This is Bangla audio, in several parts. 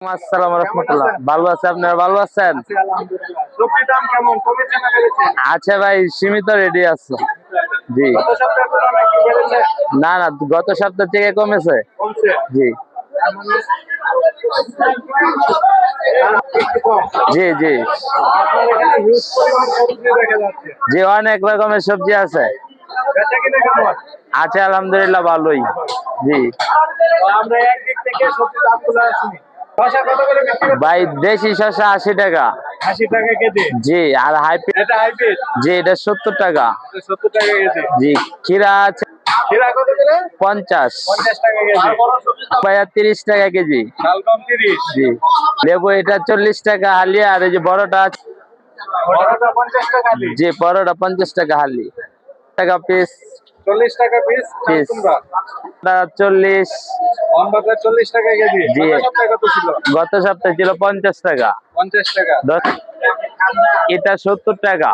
আসসালামু রাহমাতুল্লাহ। ভালো আছে, আপনারা ভালো আছেন? আলহামদুলিল্লাহ। সবজির দাম কেমন? কমেছে না বেড়েছে? আচ্ছা ভাই, সীমিত রেডি আছে। জি। গত সপ্তাহের তুলনায় কি বেড়েছে? না না, গত সপ্তাহ থেকে কমেছে। কমছে? জি তার মানে একটু কম। জি জি আপনার এখানে হিউজ পরিমাণ সবজি দেখা যাচ্ছে। জি, অনেক রকমের সবজি আছে। বেচা কিনা কেমন? আছে আলহামদুলিল্লাহ, ভালোই। জি তো আমরা একদিক থেকে সবজির দামগুলো শুনি। শসা কত করে বিক্রি করতেছেন? ভাই, দেশি শসা 80 টাকা। 80 টাকা কেজি। জি, আর হাইব্রিড এটা হাইব্রিড। জি, এটা 70 টাকা। 70 টাকা কেজি। জি, খিরা আছে খিরা কত করে? 50। 50 টাকা কেজি। ভাইয়া 30 টাকা কেজি। শালগম 30। জি, লেবু এটা 40 টাকা হালি, আর এই যে বড়টা আছে বড়টা 50 টাকা দি। জি, বড়টা 50 টাকা হালি, টাকা পিস 40 টাকা পিস। পিস কুমড়া 40। আমবাজার 40 টাকা কেজি। জি, গত সপ্তাহে কত ছিল? গত সপ্তাহে ছিল 50 টাকা। 50 টাকা। এটা 70 টাকা।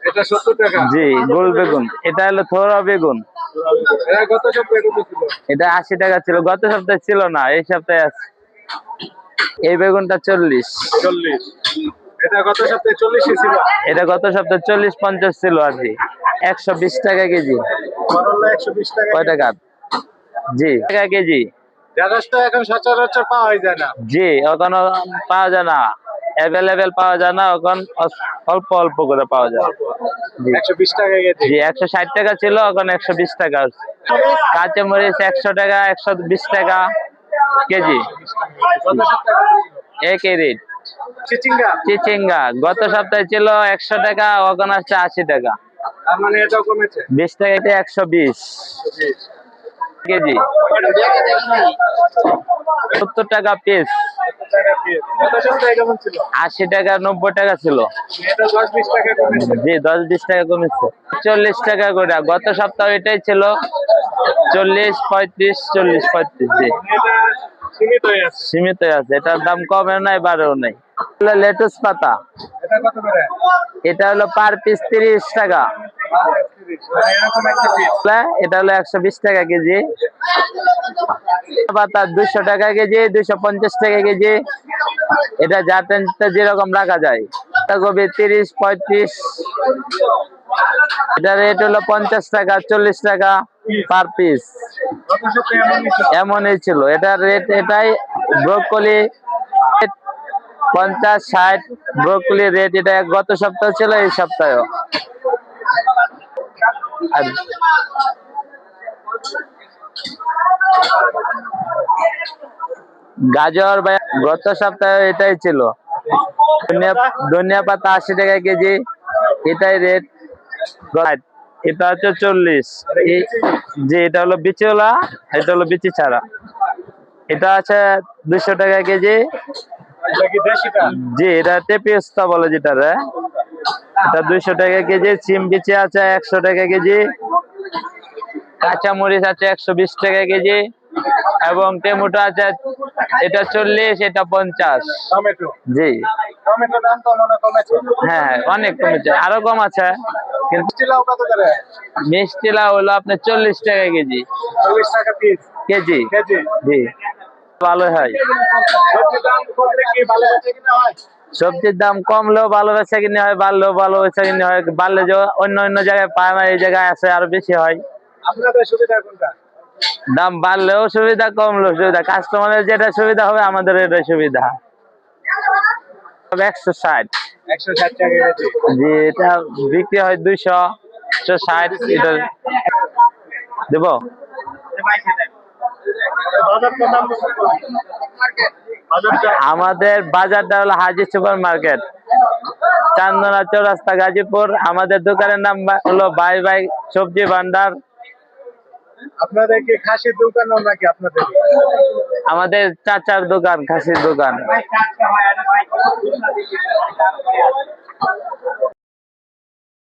এটা 70 টাকা। জি, গোল বেগুন এটা হলো থোড়া বেগুন। এটা গত সপ্তাহে কত ছিল? এটা 80 টাকা ছিল, গত সপ্তাহে ছিল না, এই সপ্তাহে আছে। এই বেগুনটা 40। 40। এটা গত সপ্তাহে 40 ছিল। এটা গত সপ্তাহে 40-50 ছিল আর কি। 120 টাকা কেজি। করলা 120 টাকা। কয় টাকা? জি, টাকা কেজি। ঢেঁড়সটা এখন সচরাচর পাওয়া যায় না। জি, এখন পাওয়া যায় না, অ্যাভেলেবেল পাওয়া যায় না, এখন অল্প অল্প করে পাওয়া যায়। জি 120 টাকা কেজি। জি, 160 টাকা ছিল, এখন 120 টাকা। কাঁচামরিচ 100 টাকা, 120 টাকা কেজি। গত সপ্তাহে কত ছিল? একই রেট। চিচিঙ্গা। চিচিঙ্গা গত সপ্তাহে ছিল 100 টাকা, এখন আসছে 80 টাকা। তার মানে এটাও কমেছে। 20 টাকা, এটা 120 কেজি। 70 টাকা পিস। 70 টাকা পিস। গত সপ্তাহে কেমন ছিল? 80 টাকা, 90 টাকা ছিল। এটা 10-20 টাকা কমেছে। জি, 10-20 টাকা কমেছে। 40 টাকা করে, গত সপ্তাহে এটাই ছিল 40-35, 40-35। জি, এটা সীমিত হয়ে আছে। সীমিত আছে, এটার দাম কমেও নাই বাড়েও নাই। লেটুস পাতা এটা কত করে? এটা হলো পার পিস 30 টাকা। 30। মানে এরকম একটা পিস। এটা হলো 120 টাকা কেজি। পাতা 200 টাকা কেজি, 250 টাকা কেজি। এটা যাতে যেরকম রাখা যায়। কবি 30-35। এটা রেট হলো 50 টাকা, 40 টাকা পার পিস। গত সপ্তাহে এমনই ছিল। এমনই ছিল, এটার রেট এটাই। ব্রোকলি 50-60। ব্রোকলি রেট এটা গত সপ্তাহ ছিল, এই সপ্তাহেও। আর গাজর গত সপ্তাহে এটাই ছিল। ধনিয়া পাতা 80 টাকা কেজি, এটাই রেট। এটা হচ্ছে 40। জি, এটা হলো বিচিওলা, এটা হলো বিচি ছাড়া। এটা আছে 200 টাকা কেজি। এটা কি দেশিটা? জি, এটা টেপিওস্তা বলে যেটা রে। এটা 200 টাকা কেজি। সিম বিচি আছে 100 টাকা কেজি। কাঁচামরিচ আছে 120 টাকা কেজি, এবং টমেটো আছে, এটা 40, এটা 50। টমেটো। জি, টমেটোর দাম তো মনে কমেছে। হ্যাঁ, অনেক কমেছে, আরো কম আছে। কিন্তু মিষ্টি লাউ কত করে? মিষ্টি লাউ হলো আপনার 40 টাকা কেজি। 40 টাকা পিস। কেজি। কেজি। জি, ভালো হয়। সবজির দাম কমলে কি ভালো বেচে কিনা হয়? সবজির দাম কমলেও ভালো বেচা কিনে হয়, বাড়লেও ভালো বেচা কিনে হয়। বাড়লে যে অন্য অন্য জায়গায় পায় না, এই জায়গায় আছে আরো বেশি হয়। আপনাদের সুবিধা কোনটা? দাম বাড়লেও সুবিধা, কমলেও সুবিধা। কাস্টমারের যেটা সুবিধা হবে, আমাদের এটাই সুবিধা। 160। 160 টাকা কেজি। জি, এটা বিক্রি হয় 200, 160। এটা দেবো। বাজারটার নাম বলতে পারবেন? বাজারটা আমাদের বাজারটা হলো হাজি সুপার মার্কেট, চান্দনা চৌরাস্তা, গাজীপুর। আমাদের দোকানের নাম হলো বাই বাই সবজি ভান্ডার। আপনাদের কি খাসির দোকান নাকি আপনাদের? আমাদের চাচার দোকান, খাসির দোকান।